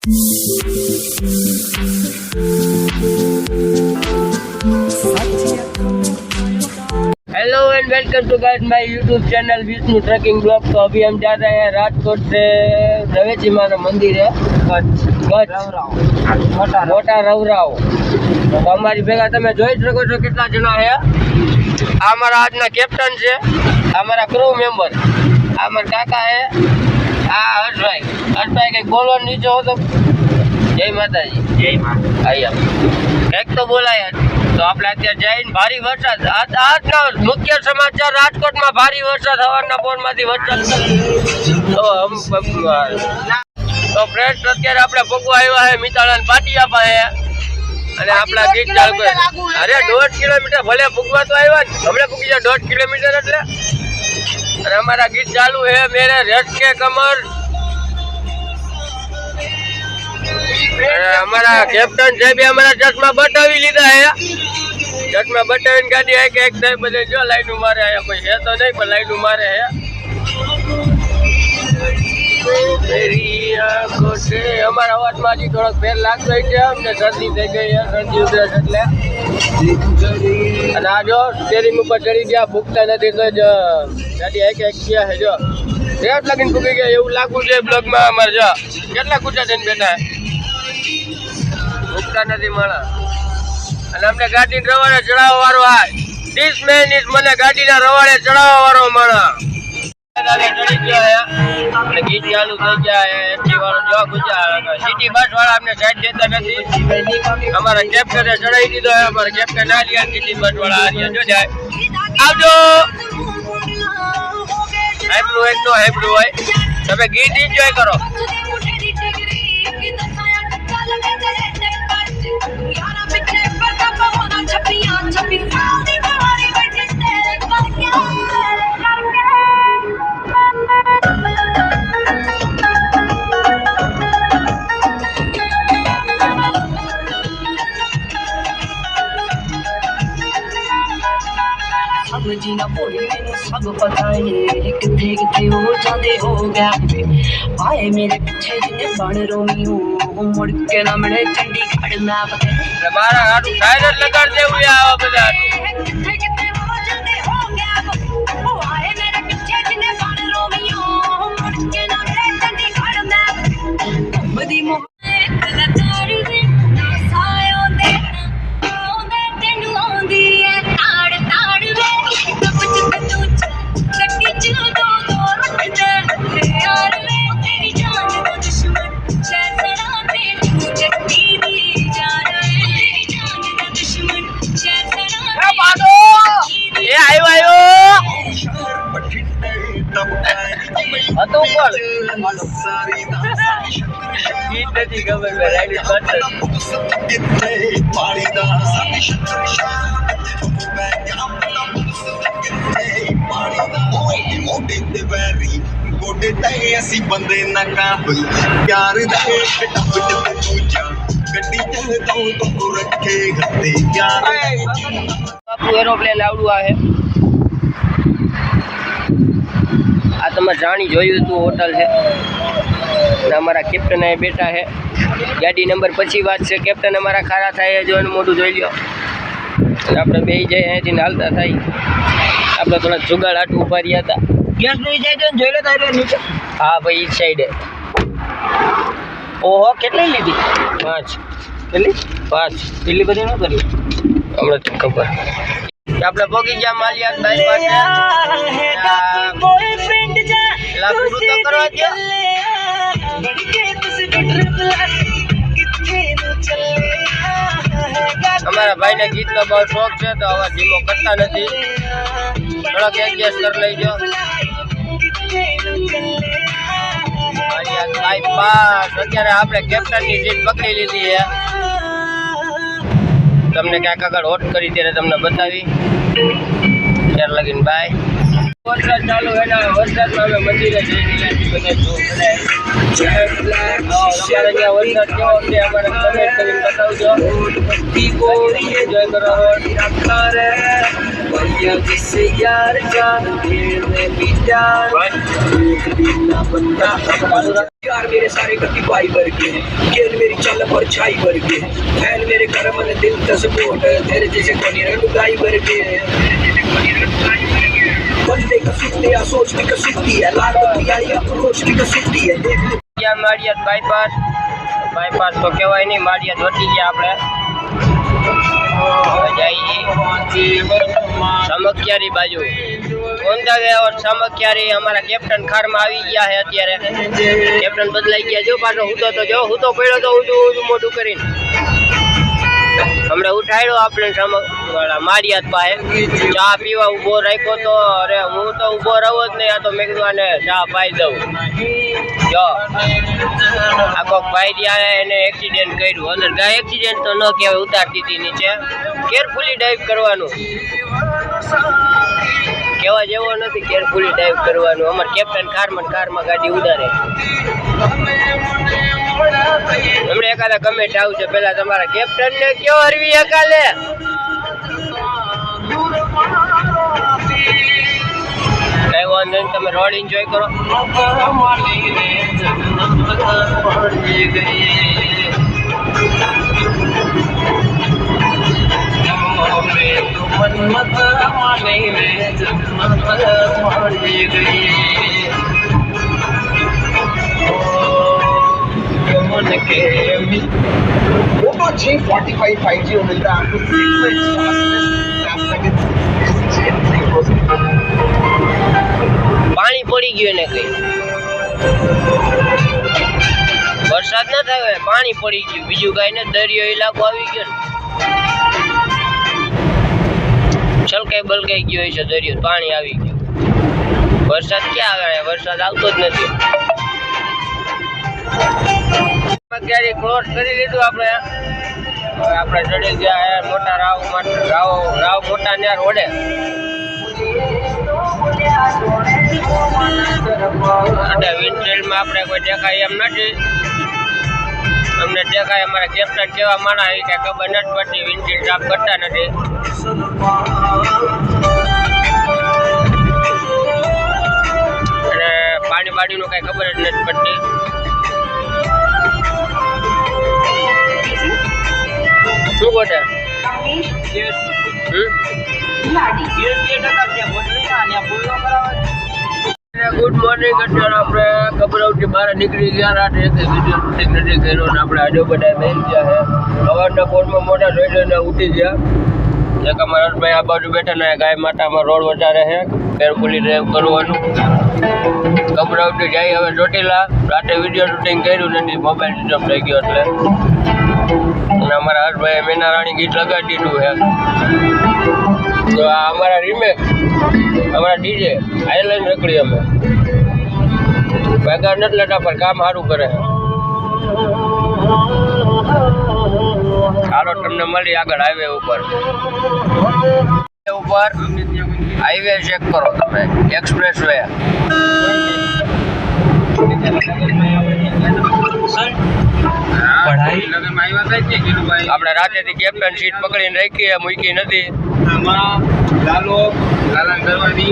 Hello and welcome to guys my YouTube channel Vishnu trekking blog. तो अभी हम जा रहे हैं राजकोट से रवेची माँ मंदिर है कच्छ मोटा रवराव। तो हमारी भेगा તમે જોઈ શકો છો કેટલા જણા છે। આ અમારા આજના કેપ્ટન છે, અમારા ક્રૂ મેમ્બર, આ અમારા કાકા છે, આ હર્ષભાઈ કંઈક બોલવાનું નીચે હો તો જય માતાજી। જય માતા આયા કંઈક તો બોલાય। તો આપણે અત્યારે જઈને ભારે વરસાદ આજના મુખ્ય સમાચાર રાજકોટમાં ભારે વરસાદ સવારના પોરમાંથી વરસાદ। તો ફ્રેન્ડ્સ અત્યારે આપણે ભગવા આવ્યા છે મિતાળાની પાટિયા પાસે અને આપણા ગીત ચાલુ કરે। અરે 1.5 કિલોમીટર ભલે ભૂગવા તો આવ્યા હમણાં ભૂગી જાય 1.5 કિલોમીટર એટલે। અને અમારા ગીત ચાલુ છે મેરે રેટ કે કમર। हमारा कैप्टन साहब हमारा चश्मा बटावी लीधा है, चश्मा बटावी गाड़ी है कि एक साहब बजे जो लाइट मारे है, कोई है तो नहीं पर लाइट मारे है। हमारा अवाज में हजी थोड़ा फेर लागतो है, अમને सर्दी થઈ ગઈ है, सर्दी उधरस એટલે। અને આ જો સ્ટેરિંગ ઉપર ચડી ગયા, ભૂખતા નથી તો જ ગાડી એક એક ગયા છે। જો રેટ લગીને ભૂખી ગયા એવું લાગુ છે બ્લોગમાં અમારે। જો કેટલા કૂચા થઈને બેઠા ભૂખતા નથી માણા। અને અમને ગાડી રવાડે ચડાવવા વાળો આ 30 મિનિટ મને ગાડીના રવાડે ચડાવવા વાળો માણા ચડી ગયો છે અને ગીત ચાલુ થઈ ગયા છે। એસટી વાળો જો ગુજા સિટી બસ વાળા અમને સાઈડ દેતા નથી। અમારા કેપ્ટને ચડાવી દીધો છે, અમારા કેપ્ટન આલિયા સિટી બસ વાળા આલિયા જો જાય આવજો। હેપલું એક તો હેપલું હોય, તમે ગીત એન્જોય કરો। जीना बोले मैंने सब पता है कितने कितने हो जाते हो गैप पे आए मेरे पीछे जिन्हें बड़ रोमियो मुड़ के ना मिले चंडीगढ़ मैप पे हमारा हाथ टायर लगा दे हुए आओ बजा कितने कितने हो जाते हो गैप वो आए मेरे पीछे जिन्हें बड़ रोमियो मुड़ के ना मिले चंडीगढ़ मैप बदी मोहब्बत कलाकारी दे सायों दे ओंदे तेनू आंदी है ताड़ ताड़ वे ਅਸੀਂ ਬੰਦੇ ਨਾ ਕਾਬਲ ਯਾਰ ਦੇ ਟੱਪ ਟੱਪ ਦੂਜਾ ਗੱਡੀ ਚੱਲਦਾ ਤੋਂ ਰੱਖੇ ਹੱਥੇ ਯਾਰ બાપુ એરોપ્લેન આવડું આવે। આ તમે જાણી જોયું હતું હોટલ છે અને અમારા કેપ્ટન અહીં બેઠા છે। ગાડી નંબર પછી વાત છે, કેપ્ટન અમારા ખારા થાય જો મોઢું જોઈ લ્યો અને આપણે બે જઈએ અહીંથી હાલતા થાય। આપણે થોડા જુગાડ આટું ઉભા રહ્યા હતા। ગેસ નહીં જાય તો જોઈ લો તારે નીચે। હા ભાઈ ઈ સાઈડે। ઓહો કેટલી લીધી? 5 કેટલી? 5 એટલી બધી ન કરી હમણાં તો ખબર। આપણે ભોગી ગયા માલિયા બાઈ પાસે લા પૂરું તો કરવા દે। અમારા ભાઈને ગીતનો બહુ શોખ છે તો અવાજ ધીમો કરતા નથી, થોડોક એડજસ્ટ કરી લેજો। અત્યારે આપણે કેપ્ટનની સીટ પકડી લીધી છે, તમને ક્યાંક આગળ હોટ કરી ત્યારે તમને બતાવી। ત્યારે લગીને બાય। વરસાદ ચાલુ એના વરસાદમાં અમે મંદિરે જઈ રહ્યા છીએ બધા અમારે અહીંયા વરસાદ કેવો છે અમારે કમેન્ટ કરીને બતાવજો। એન્જોય કરો। भैया जिससे यार का खेल में भी प्यार यार मेरे सारे गति भाई वर्गे खेल मेरी चल पर छाई वर्गे फैन मेरे घर मन दिल का सपोर्ट तेरे जैसे कोनी रंगाई वर्गे बंदे का सुखती है सोचने का सुखती है लाल बत्ती आई अप्रोच की का सुखती है देख लो क्या मारियत बाईपास तो कहेवाय नहीं मारियत वटी गया આપણે समक्यारी बाजू ઊંધા ગયા और समक्यारी हमारा कैप्टन खार में આવી ગયા है અત્યારે कैप्टन બદલાઈ ગયા જો પાછો હું તો પડ્યો તો ઊંધું મોઢું કરીને હમણાં ઉઠાડ્યો આપણે મારિયાત પાસે ચા પીવા ઊભો રાખ્યો તો અરે હું તો ઊભો રહો જ નહીં આ તો મેં કીધું આને ચા પાઈ દઉં જો આખો ભાઈ રહ્યા એને એક્સિડન્ટ કર્યું અંદર ગાય એક્સિડન્ટ તો ન કહેવાય ઉતારતી હતી નીચે કેરફુલી ડાઈવ કરવાનું કહેવા જેવો નથી કેરફુલી ડાઈવ કરવાનું અમારે કેપ્ટન કારમાં ગાડી ઉડાડે હમણાં એકાદા કમેન્ટ આવશે પેલા તમારા કેપ્ટન ને કયો હરવી એકાલે કઈ વાંધો નહીં તમે રોડ એન્જોય કરો वो तो G45 5G मिलता है आपको પાણી પડી ગયું ને કઈ વરસાદ ન થાય પાણી પડી ગયું બીજું કઈ ને દરિયો ઇલાકો આવી ગયો ને છલકાઈ બલકાઈ ગયો છે દરિયો પાણી આવી ગયું વરસાદ ક્યાં આવે વરસાદ આવતો જ નથી અત્યારે ક્રોસ કરી લીધું આપણે ચડી ગયા મોટા રાવ મોટા ને રોડે અને વિન્ડશીલ્ડમાં આપણે કોઈ દેખાય એમ નથી અમને દેખાય અમારા કેપ્ટન કેવા માણા એ કઈ ખબર નથી પડતી વિન્ડશીલ્ડ સાફ કરતા નથી અને પાણી બાડીનું કઈ ખબર જ નથી પડતી શું બોલે ગુડ મોર્નિંગ અત્યારે આપણે કબરવથી બહાર નીકળી ગયા રાતે વિડીયો શૂટિંગ નથી કર્યો ને આપણે આજે બધા બેસી ગયા છે સવારના પોરમાં મોટા જોઈ જોઈને ઉઠી ગયા એક અમારા હર્ષભાઈ આ બાજુ બેઠા ને ગાય માતામાં રોડ વધારે છે કેરફુલી ડ્રાઈવ કરવાનું કબરવથી જાય હવે ચોટીલા રાતે વિડીયો શૂટિંગ કર્યું નથી મોબાઈલ સ્વિચ ઓફ થઈ ગયો એટલે અને અમારા હર્ષભાઈએ મેના રાણી ગીત લગાડી દીધું છે તો આ અમારા રીમેક અમારા ડીજે આઈલાઈન રખડી અમે પગાર નથી લેતા પણ કામ સારું કરે ચાલો તમને મળી આગળ હાઈવે ઉપર હાઈવે ચેક કરો તમે એક્સપ્રેસ વે આપણે રાતેથી કેપ્ટન સીટ પકડીને રાખી મૂકી નથી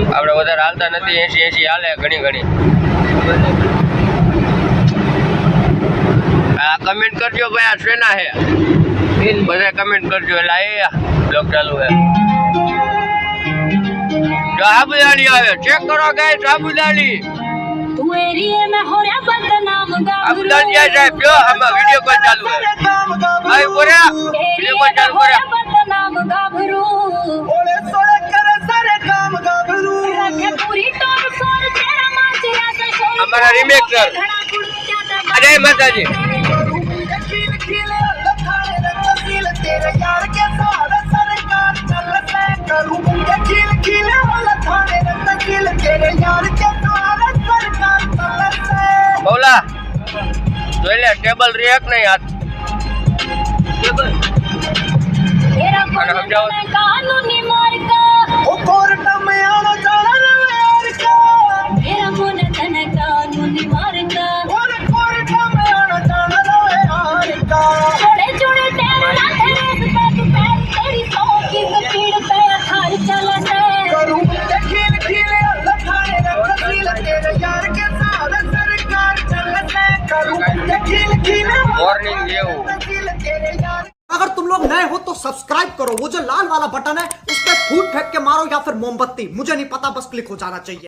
આપણે વધારે હાલતા નથી 80 હાલે ઘણી આ કમેન્ટ કરજો ભાઈ આ શેના હે બધા કમેન્ટ કરજો એટલે આ બ્લોગ ચાલુ હે સાબુદાણી આવે ચેક કરો ગાઈસ સાબુદાણી તું એરીએ મે હોર્યા બદનામ સાબુદાણી આ સાહેબ જો આમાં વિડિયો કોલ ચાલુ હે આય બોરા વિડિયો કોલ ચાલુ કરે બદનામ ગાભરૂ ઓલે સોળે કરે સારે કામ ગાભરૂ રખે પૂરી તોર સોર તેરા માચિયા સે શોર हमारा रीमेक सर अजय माताजी तेरे यार के साथ सरकार चल से करूं खिल खिल वाला थाने रत्ता खिल तेरे यार के साथ सरकार चल से बोला જોઈ લે ટેબલ રેક નહીં હાથ तेरा कोई कानूनी मार का ओ कोर्ट में आना जाना यार का तेरा मन तन कानूनी मार का और कोर्ट में आना जाना यार का छोड़े छोड़े तेरे रास्ते पे तू पैर तेरी सौ की स्पीड पे थार चला से એવું अगर तुम लोग नए हो तो सब्सक्राइब करो, वो जो लाल वाला बटन है उस पर फूट फेंक के मारो या फिर मोमबत्ती, मुझे नहीं पता, बस क्लिक हो जाना चाहिए।